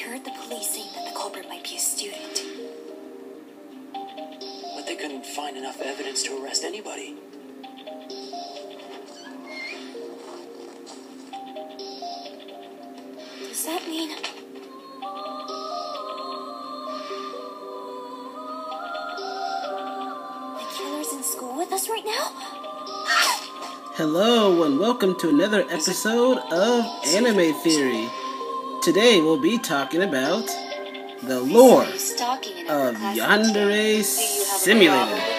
heard the police saying that the culprit might be a student. But they couldn't find enough evidence to arrest anybody. Does that mean... the killer's in school with us right now? Hello and welcome to another episode of Anime Theory. Today we'll be talking about the lore of Yandere Simulator.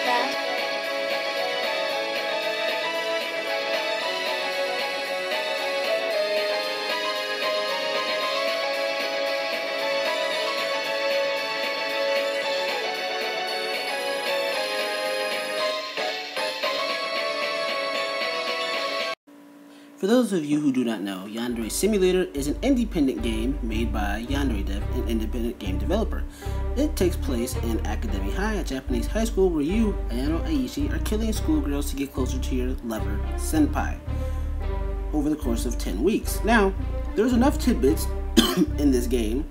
For those of you who do not know, Yandere Simulator is an independent game made by Yandere Dev, an independent game developer. It takes place in Academy High, a Japanese high school where you, Ayano Aishi, are killing schoolgirls to get closer to your lover, Senpai, over the course of 10 weeks. Now, there's enough tidbits in this game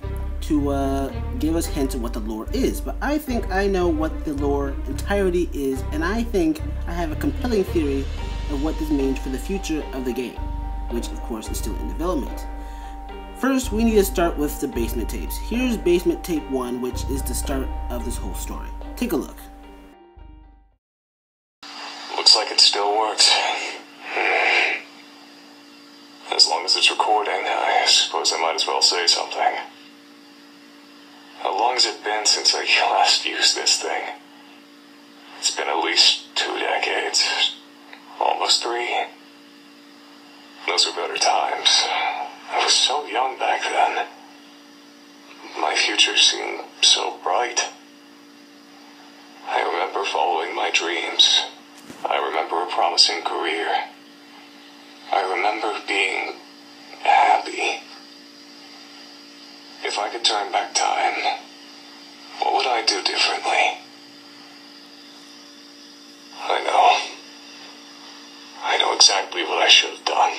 to give us hints of what the lore is, but I think I know what the lore entirety is, and I think I have a compelling theory of what this means for the future of the game, which of course is still in development. First, we need to start with the basement tapes. Here's basement tape 1, which is the start of this whole story. Take a look. Looks like it still works. As long as it's recording, I suppose I might as well say something. How long has it been since I last used this thing? It's been at least 2 decades. Almost 3. Those were better times. I was so young back then. My future seemed so bright. I remember following my dreams. I remember a promising career. I remember being happy. If I could turn back time, what would I do differently? I know exactly what I should have done.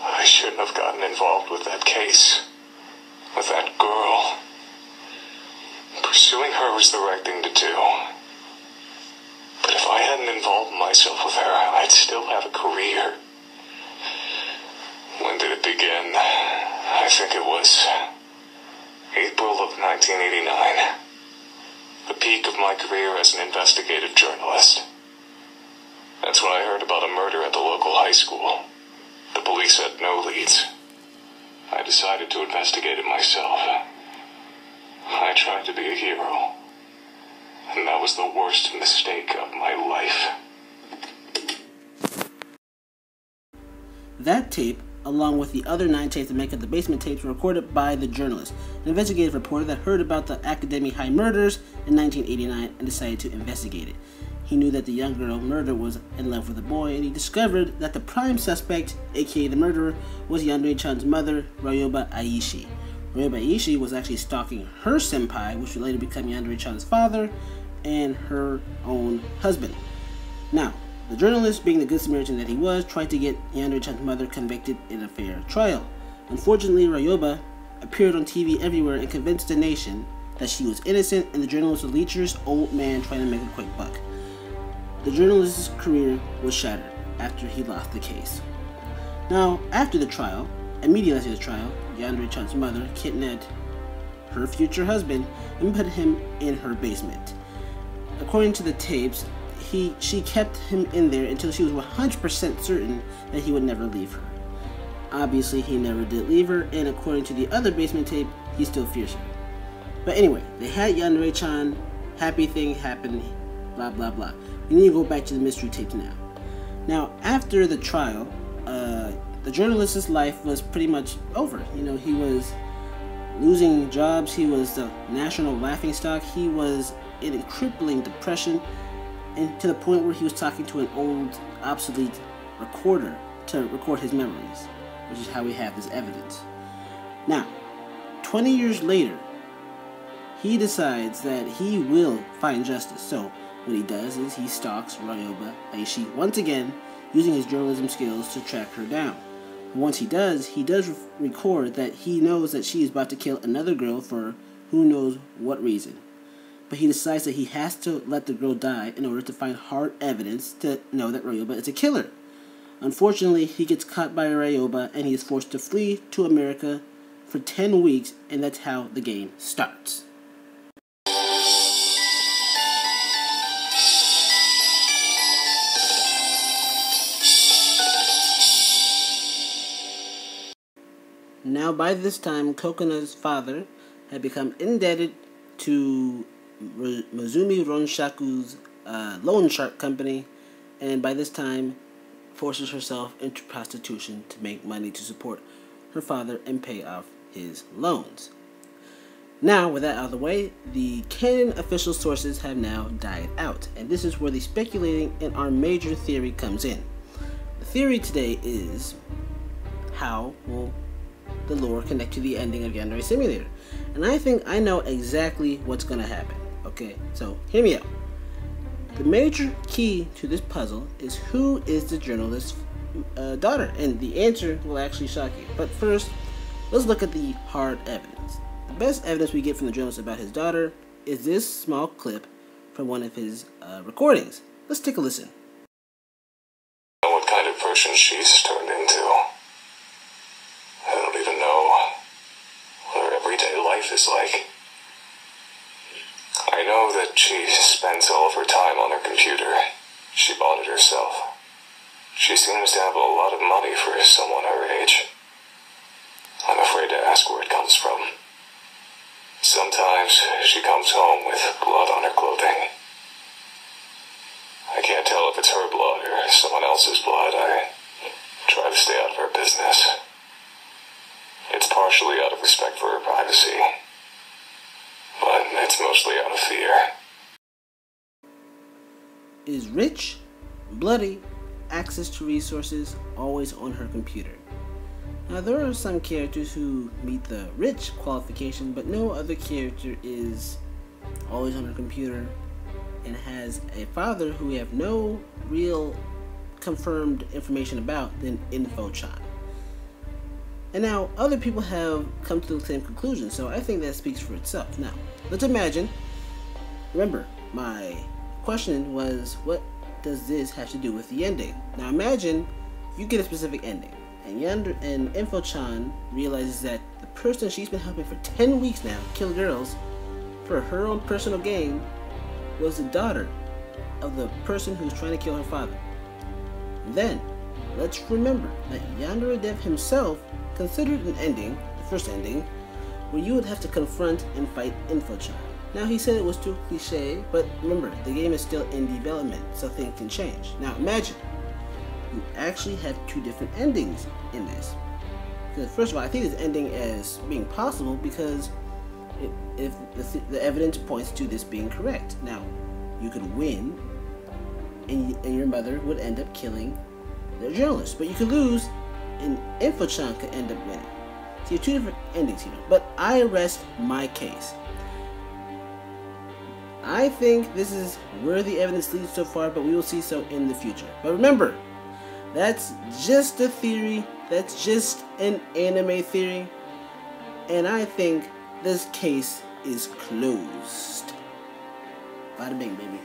I shouldn't have gotten involved with that case. With that girl. Pursuing her was the right thing to do. But if I hadn't involved myself with her, I'd still have a career. When did it begin? I think it was April of 1989. The peak of my career as an investigative journalist. That's when I heard about a murder at the local high school. The police had no leads. I decided to investigate it myself. I tried to be a hero. And that was the worst mistake of my life. That tape, along with the other 9 tapes that make up the basement tapes, were recorded by the journalist, an investigative reporter that heard about the Academy High murders in 1989 and decided to investigate it. He knew that the young girl murdered was in love with a boy, and he discovered that the prime suspect, aka the murderer, was Yandere-chan's mother, Ryoba Aishi. Ryoba Aishi was actually stalking her senpai, which would later become Yandere-chan's father, and her own husband. Now, the journalist, being the good Samaritan that he was, tried to get Yandere-chan's mother convicted in a fair trial. Unfortunately, Ryoba appeared on TV everywhere and convinced the nation that she was innocent, and the journalist was a lecherous old man trying to make a quick buck. The journalist's career was shattered after he lost the case. Now, after the trial, immediately after the trial, Yandere-chan's mother kidnapped her future husband and put him in her basement. According to the tapes, she kept him in there until she was 100% certain that he would never leave her. Obviously, he never did leave her, and according to the other basement tape, he still fears her. But anyway, they had Yandere-chan, happy thing happened, blah blah blah. We need to go back to the mystery tapes now. Now, after the trial, the journalist's life was pretty much over. You know, he was losing jobs, he was the national laughingstock, he was in a crippling depression, and to the point where he was talking to an old, obsolete recorder to record his memories, which is how we have this evidence. Now, 20 years later, he decides that he will find justice. So what he does is he stalks Ryoba Aishi once again, using his journalism skills to track her down. Once he does record that he knows that she is about to kill another girl for who knows what reason. But he decides that he has to let the girl die in order to find hard evidence to know that Ryoba is a killer. Unfortunately, he gets caught by Ryoba and he is forced to flee to America for 10 weeks, and that's how the game starts. Now, by this time, Kokona's father had become indebted to Mizumi Ronshaku's loan shark company, and by this time forces herself into prostitution to make money to support her father and pay off his loans. Now, with that out of the way, the canon official sources have now died out, and this is where the speculating in our major theory comes in. The theory today is, how will the lore connect to the ending of Yandere Simulator? And I think I know exactly what's going to happen. Okay, so hear me out. The major key to this puzzle is who is the journalist's daughter, and the answer will actually shock you. But first, let's look at the hard evidence. The best evidence we get from the journalist about his daughter is this small clip from one of his recordings. Let's take a listen. What kind of person she's turned into. I don't even know what her everyday life is like. I know that she spends all of her time on her computer. She bought it herself. She seems to have a lot of money for someone her age. I'm afraid to ask where it comes from. Sometimes she comes home with blood on her clothing. I can't tell if it's her blood or someone else's blood. I try to stay out of her business. It's partially out of respect for her privacy, but it's mostly out of fear. Is rich, bloody, access to resources, always on her computer? Now, there are some characters who meet the rich qualification, but no other character is always on her computer and has a father who we have no real confirmed information about than Info-chan. And now, other people have come to the same conclusion, so I think that speaks for itself. Now, let's imagine, remember, my question was, what does this have to do with the ending? Now imagine you get a specific ending, and Info-chan realizes that the person she's been helping for 10 weeks now kill girls for her own personal gain was the daughter of the person who's trying to kill her father. Then, let's remember that Yandere Dev himself considered an ending, the first ending, where you would have to confront and fight Info-chan. Now, he said it was too cliche, but remember, the game is still in development, so things can change. Now, imagine you actually have two different endings in this. Because first of all, I think this ending as being possible because if the evidence points to this being correct. Now, you could win, and your mother would end up killing the journalist, but you could lose, and Info-chan could end up winning. So you have two different endings here. But I rest my case. I think this is where the evidence leads so far, but we will see so in the future. But remember, that's just a theory, that's just an anime theory, and I think this case is closed. Bada bing, baby.